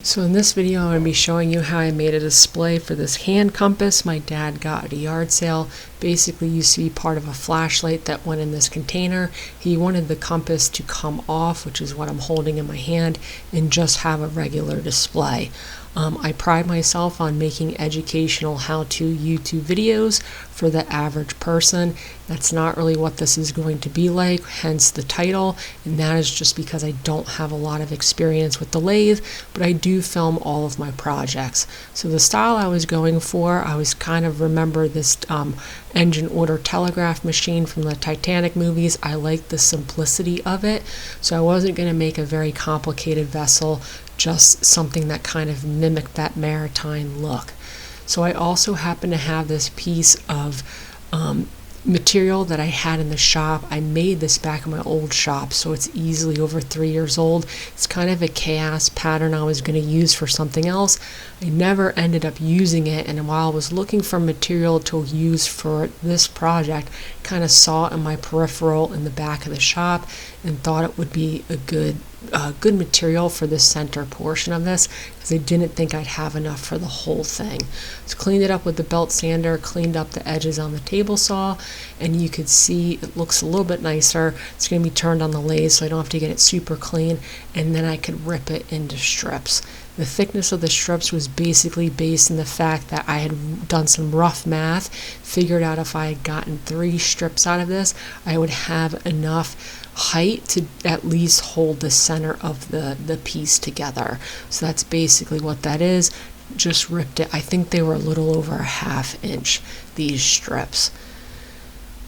So in this video, I'm going to be showing you how I made a display for this hand compass my dad got at a yard sale. Basically used to be part of a flashlight that went in this container. He wanted the compass to come off, which is what I'm holding in my hand, and just have a regular display. I pride myself on making educational how-to YouTube videos for the average person. That's not really what this is going to be like, hence the title, and that is just because I don't have a lot of experience with the lathe, but I do film all of my projects. So the style I was going for, I was kind of remember this engine order telegraph machine from the Titanic movies. I liked the simplicity of it, so I wasn't going to make a very complicated vessel, just something that kind of mimicked that maritime look. So I also happen to have this piece of material that I had in the shop. I made this back in my old shop, so it's easily over 3 years old. It's kind of a chaos pattern I was going to use for something else. I never ended up using it, and while I was looking for material to use for this project, kind of saw it in my peripheral in the back of the shop and thought it would be a good material for the center portion of this, because I didn't think I'd have enough for the whole thing. So cleaned it up with the belt sander, cleaned up the edges on the table saw, and you could see it looks a little bit nicer. It's going to be turned on the lathe, so I don't have to get it super clean, and then I could rip it into strips. The thickness of the strips was basically based on the fact that I had done some rough math, figured out if I had gotten 3 strips out of this, I would have enough height to at least hold the center of the piece together. So that's basically what that is. Just ripped it. I think they were a little over a ½ inch, these strips.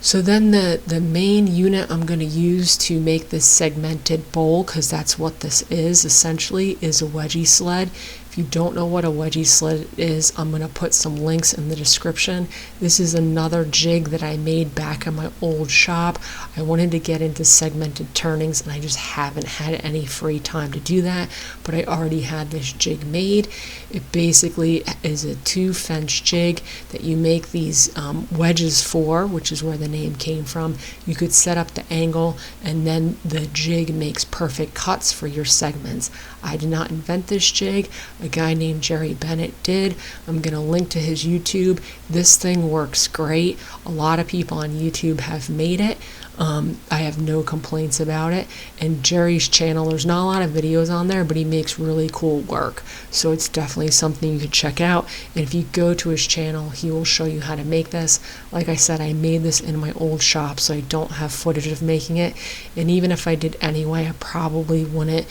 So then the main unit I'm going to use to make this segmented bowl, because that's what this is essentially, is a wedgie sled. If you don't know what a wedgie sled is, I'm going to put some links in the description. This is another jig that I made back in my old shop. I wanted to get into segmented turnings, and I just haven't had any free time to do that, but I already had this jig made. It basically is a 2-fence jig that you make these wedges for, which is where the name came from. You could set up the angle, and then the jig makes perfect cuts for your segments. I did not invent this jig. A guy named Jerry Bennett did. I'm going to link to his YouTube. This thing works great. A lot of people on YouTube have made it. I have no complaints about it. And Jerry's channel, there's not a lot of videos on there, but he makes really cool work. So it's definitely something you could check out. And if you go to his channel, he will show you how to make this. Like I said, I made this in my old shop, so I don't have footage of making it. And even if I did anyway, I probably wouldn't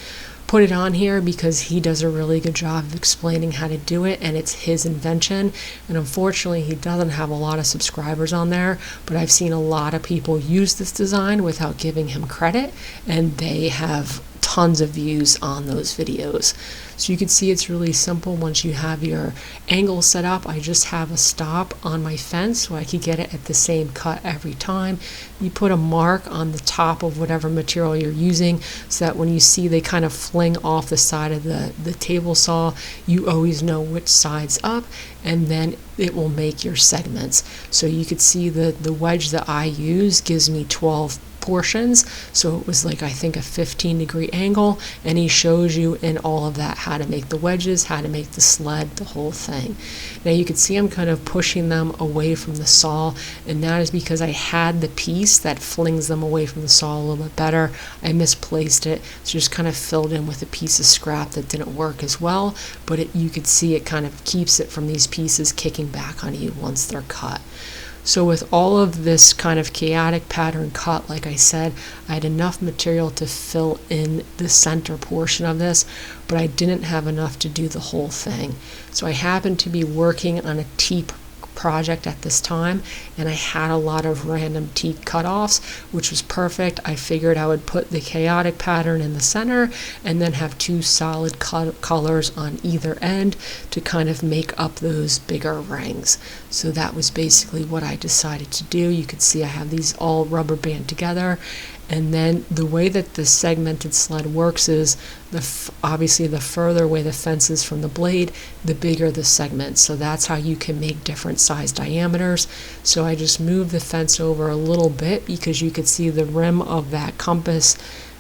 put it on here, because he does a really good job of explaining how to do it, and it's his invention. And unfortunately, he doesn't have a lot of subscribers on there, but I've seen a lot of people use this design without giving him credit, and they have tons of views on those videos. So you can see it's really simple. Once you have your angle set up, I just have a stop on my fence so I can get it at the same cut every time. You put a mark on the top of whatever material you're using, so that when you see they kind of fling off the side of the table saw, you always know which side's up, and then it will make your segments. So you could see the wedge that I use gives me 12 portions, so it was like, I think, a 15-degree angle, and he shows you in all of that how to make the wedges, how to make the sled, the whole thing. Now you can see I'm kind of pushing them away from the saw, and that is because I had the piece that flings them away from the saw a little bit better. I misplaced it, so just kind of filled in with a piece of scrap that didn't work as well, but you could see it kind of keeps it from these pieces kicking back on you once they're cut. So with all of this kind of chaotic pattern cut, like I said, I had enough material to fill in the center portion of this, but I didn't have enough to do the whole thing. So I happened to be working on a teep project at this time, and I had a lot of random teeth cutoffs, which was perfect. I figured I would put the chaotic pattern in the center and then have 2 solid colors on either end to kind of make up those bigger rings. So that was basically what I decided to do. You can see I have these all rubber band together, and then the way that the segmented sled works is obviously the further away the fence is from the blade, the bigger the segment. So that's how you can make different size diameters. So I just moved the fence over a little bit, because you could see the rim of that compass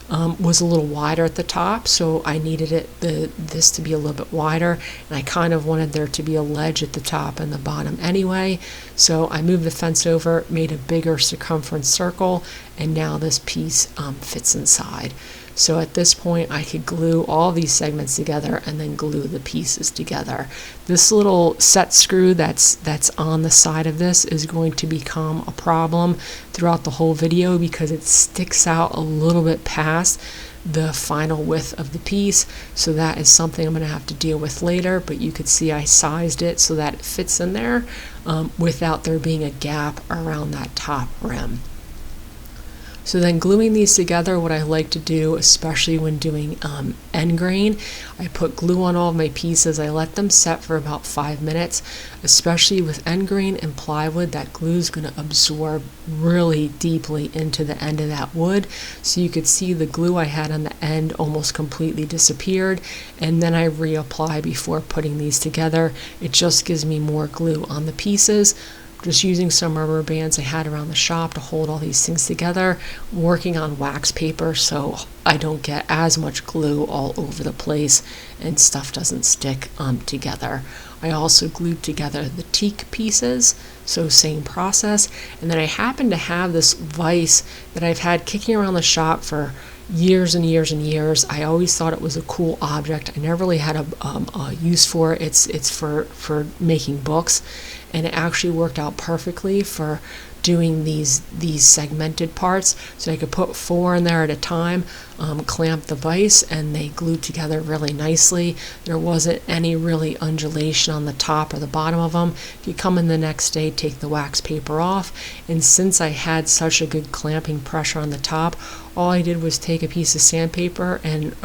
was a little wider at the top, so I needed this to be a little bit wider, and I kind of wanted there to be a ledge at the top and the bottom anyway. So I moved the fence over, made a bigger circumference circle, and now this piece fits inside. So at this point I could glue all these segments together and then glue the pieces together. This little set screw that's on the side of this is going to become a problem throughout the whole video because it sticks out a little bit past the final width of the piece. So that is something I'm going to have to deal with later, but you could see I sized it so that it fits in there without there being a gap around that top rim. So then gluing these together, what I like to do, especially when doing end grain, I put glue on all of my pieces. I let them set for about 5 minutes. Especially with end grain and plywood, that glue is going to absorb really deeply into the end of that wood. So you could see the glue I had on the end almost completely disappeared, and then I reapply before putting these together. It just gives me more glue on the pieces. Just using some rubber bands I had around the shop to hold all these things together, working on wax paper so I don't get as much glue all over the place and stuff doesn't stick together. I also glued together the teak pieces, so same process. And then I happen to have this vise that I've had kicking around the shop for years and years and years. I always thought it was a cool object. I never really had a use for it. It's for making books, and it actually worked out perfectly for doing these segmented parts. So I could put 4 in there at a time, clamp the vise, and they glued together really nicely. There wasn't any really undulation on the top or the bottom of them. If you come in the next day, take the wax paper off, and since I had such a good clamping pressure on the top, all I did was take a piece of sandpaper and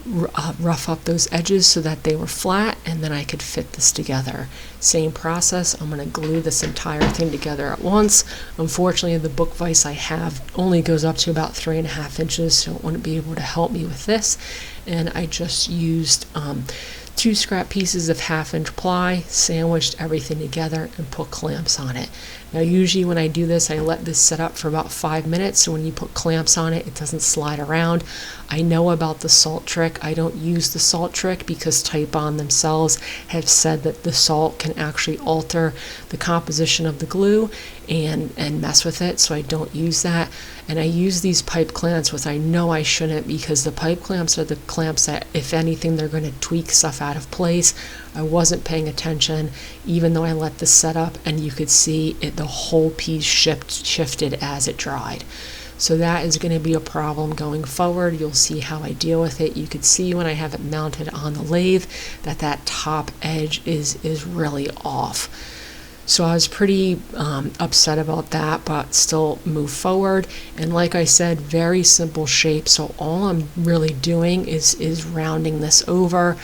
rough up those edges so that they were flat, and then I could fit this together. Same process. I'm going to glue this entire thing together at once. Unfortunately, the book vise I have only goes up to about 3.5 inches, so it wouldn't be able to help me with this, and I just used 2 scrap pieces of 1/2 inch ply, sandwiched everything together, and put clamps on it. Now usually when I do this, I let this set up for about 5 minutes, so when you put clamps on it, it doesn't slide around. I know about the salt trick. I don't use the salt trick because Type-On themselves have said that the salt can actually alter the composition of the glue and mess with it, so I don't use that. And I use these pipe clamps, which I know I shouldn't, because the pipe clamps are the clamps that, if anything, they're going to tweak stuff out of place. I wasn't paying attention, even though I let this set up, and you could see it, the whole piece shifted as it dried. So that is going to be a problem going forward. You'll see how I deal with it. You could see when I have it mounted on the lathe that top edge is really off. So I was pretty upset about that, but still move forward. And like I said, very simple shape. So all I'm really doing is rounding this over.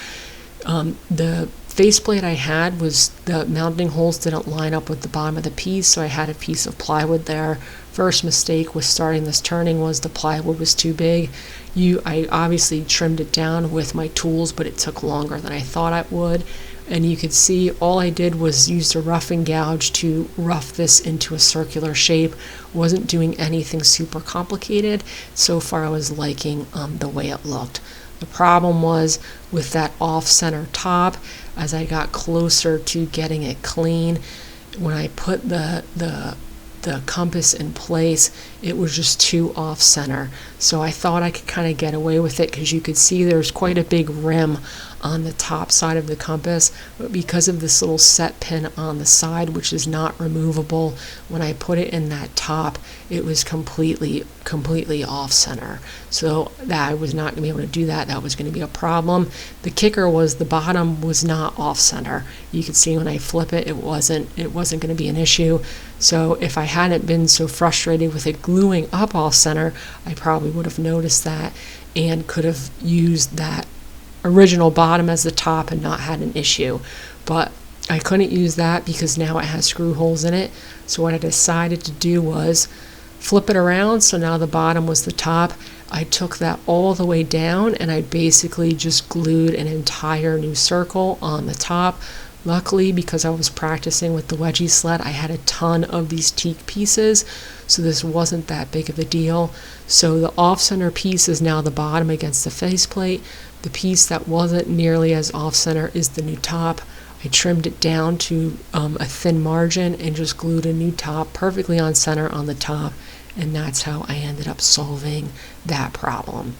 The faceplate I had was, the mounting holes didn't line up with the bottom of the piece, so I had a piece of plywood there. First mistake with starting this turning was the plywood was too big. I obviously trimmed it down with my tools, but it took longer than I thought it would. And you could see all I did was use a roughing gouge to rough this into a circular shape. Wasn't doing anything super complicated. So far I was liking the way it looked. The problem was with that off-center top, as I got closer to getting it clean, when I put the compass in place, it was just too off-center. So I thought I could kind of get away with it, because you could see there's quite a big rim on the top side of the compass, but because of this little set pin on the side, which is not removable, when I put it in that top, it was completely off center. So that I was not going to be able to do that. That was going to be a problem. The kicker was the bottom was not off center. You could see when I flip it, it wasn't going to be an issue. So if I hadn't been so frustrated with it gluing up off center, I probably would have noticed that and could have used that original bottom as the top and not had an issue. But I couldn't use that because now it has screw holes in it. So what I decided to do was flip it around, so now the bottom was the top. I took that all the way down and I basically just glued an entire new circle on the top, Luckily, because I was practicing with the wedgie sled, I had a ton of these teak pieces, so this wasn't that big of a deal. So the off-center piece is now the bottom against the faceplate. The piece that wasn't nearly as off-center is the new top. I trimmed it down to a thin margin and just glued a new top perfectly on center on the top, and that's how I ended up solving that problem.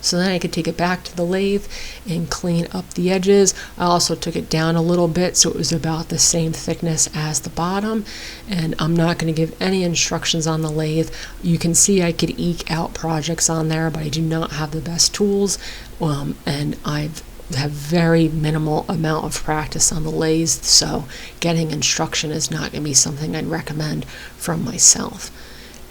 So then I could take it back to the lathe and clean up the edges. I also took it down a little bit so it was about the same thickness as the bottom. And I'm not going to give any instructions on the lathe. You can see I could eke out projects on there, but I do not have the best tools. And I've have very minimal amount of practice on the lathe, so getting instruction is not going to be something I'd recommend from myself.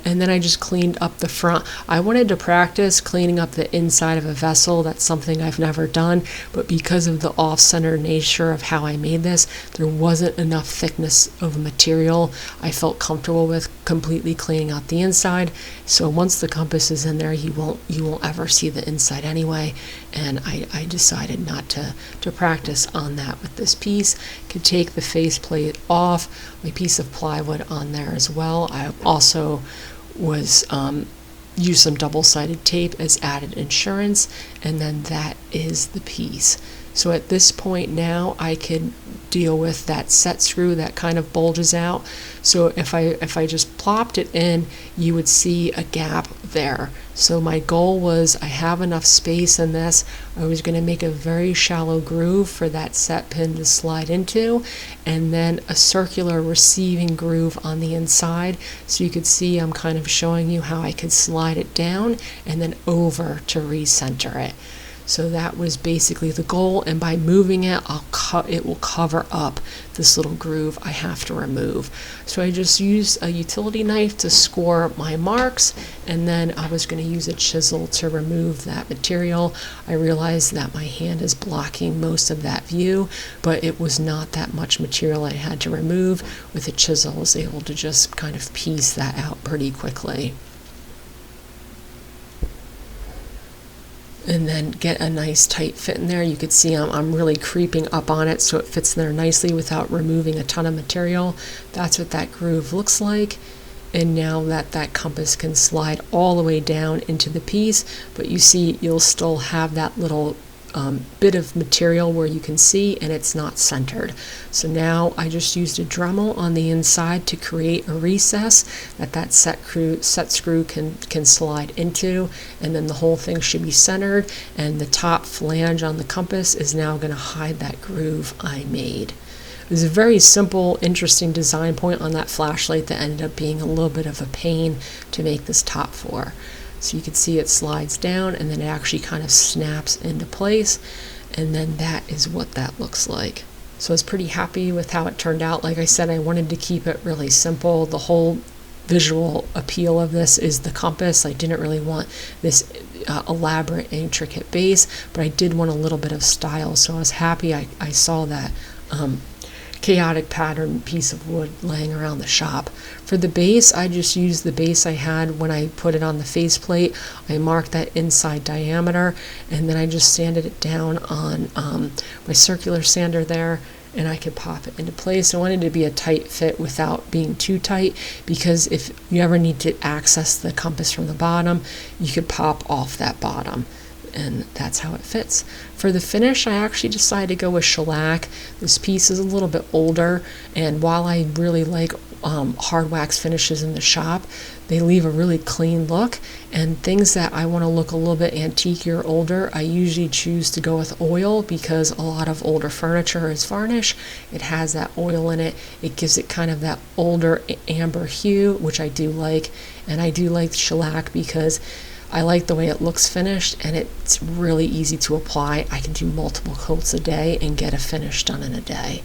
And then I just cleaned up the front. I wanted to practice cleaning up the inside of a vessel. That's something I've never done, but because of the off-center nature of how I made this, there wasn't enough thickness of material I felt comfortable with completely cleaning out the inside. So once the compass is in there, you won't ever see the inside anyway. And I decided not to practice on that with this piece. Could take the faceplate off, my piece of plywood on there as well. I also was use some double-sided tape as added insurance, and then that is the piece. So at this point now I could deal with that set screw that kind of bulges out. So if I just plopped it in, you would see a gap there. So my goal was, I have enough space in this, I was going to make a very shallow groove for that set pin to slide into, and then a circular receiving groove on the inside. So you could see I'm kind of showing you how I could slide it down and then over to recenter it. So that was basically the goal, and by moving it, it will cover up this little groove I have to remove. So I just used a utility knife to score my marks, and then I was going to use a chisel to remove that material. I realized that my hand is blocking most of that view, but it was not that much material I had to remove. With a chisel, I was able to just kind of piece that out pretty quickly. And then get a nice tight fit in there. You could see I'm really creeping up on it so it fits in there nicely without removing a ton of material. That's what that groove looks like. And now that compass can slide all the way down into the piece, but you see you'll still have that little bit of material where you can see, and it's not centered. So now I just used a Dremel on the inside to create a recess that set screw can slide into, and then the whole thing should be centered, and the top flange on the compass is now going to hide that groove I made. It was a very simple, interesting design point on that flashlight that ended up being a little bit of a pain to make this top for. So you can see it slides down and then it actually kind of snaps into place, and then that is what that looks like. So I was pretty happy with how it turned out. Like I said, I wanted to keep it really simple. The whole visual appeal of this is the compass. I didn't really want this elaborate, intricate base, but I did want a little bit of style, so I was happy I saw that chaotic pattern piece of wood laying around the shop. For the base, I just used the base I had when I put it on the faceplate. I marked that inside diameter, and then I just sanded it down on my circular sander there, and I could pop it into place. I wanted it to be a tight fit without being too tight, because if you ever need to access the compass from the bottom, you could pop off that bottom, and that's how it fits. For the finish, I actually decided to go with shellac. This piece is a little bit older, and while I really like hard wax finishes in the shop, they leave a really clean look, and things that I want to look a little bit antique or older, I usually choose to go with oil, because a lot of older furniture is varnish. It has that oil in it. It gives it kind of that older amber hue, which I do like, and I do like shellac because I like the way it looks finished, and it's really easy to apply. I can do multiple coats a day and get a finish done in a day.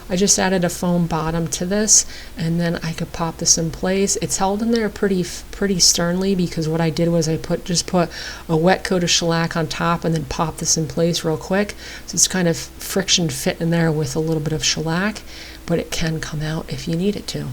I just added a foam bottom to this, and then I could pop this in place. It's held in there pretty sternly, because what I did was I just put a wet coat of shellac on top and then pop this in place real quick. So it's kind of friction fit in there with a little bit of shellac, but it can come out if you need it to.